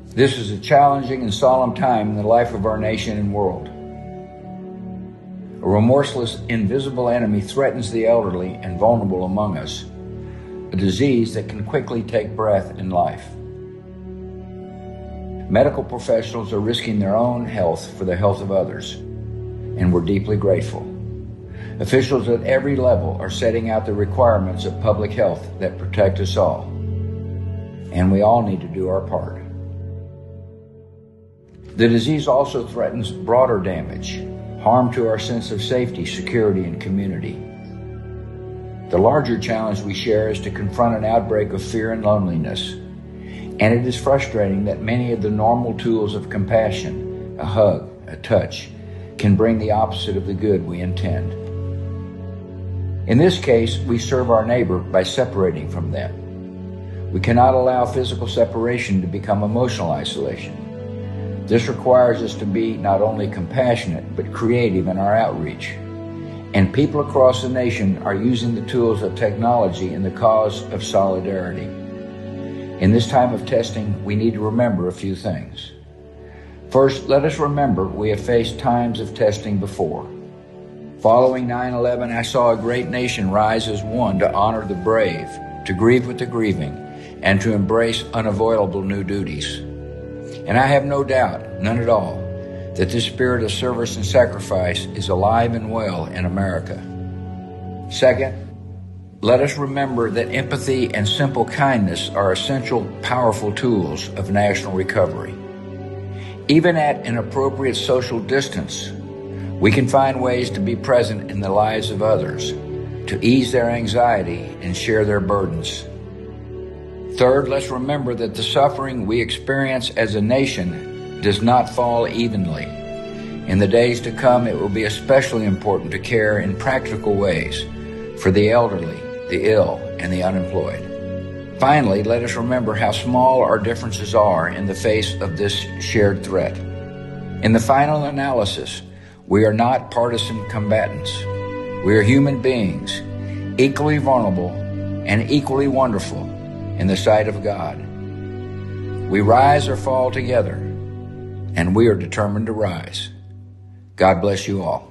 This is a challenging and solemn time in the life of our nation and world. A remorseless, invisible enemy threatens the elderly and vulnerable among us, a disease that can quickly take breath and life. Medical professionals are risking their own health for the health of others, and we're deeply grateful. Officials at every level are setting out the requirements of public health that protect us all, and we all need to do our part. The disease also threatens broader damage, harm to our sense of safety, security, and community. The larger challenge we share is to confront an outbreak of fear and loneliness, and it is frustrating that many of the normal tools of compassion, a hug, a touch, can bring the opposite of the good we intend. In this case, we serve our neighbor by separating from them. We cannot allow physical separation to become emotional isolation. This requires us to be not only compassionate, but creative in our outreach. And people across the nation are using the tools of technology in the cause of solidarity. In this time of testing, we need to remember a few things. First, let us remember we have faced times of testing before. Following 9/11, I saw a great nation rise as one to honor the brave, to grieve with the grieving, and to embrace unavoidable new duties. And I have no doubt, none at all, that this spirit of service and sacrifice is alive and well in America. Second, let us remember that empathy and simple kindness are essential, powerful tools of national recovery. Even at an appropriate social distance, we can find ways to be present in the lives of others, to ease their anxiety and share their burdens. Third, let's remember that the suffering we experience as a nation does not fall evenly. In the days to come, it will be especially important to care in practical ways for the elderly, the ill, and the unemployed. Finally, let us remember how small our differences are in the face of this shared threat. In the final analysis, we are not partisan combatants. We are human beings, equally vulnerable and equally wonderful in the sight of God. We rise or fall together, and we are determined to rise. God bless you all.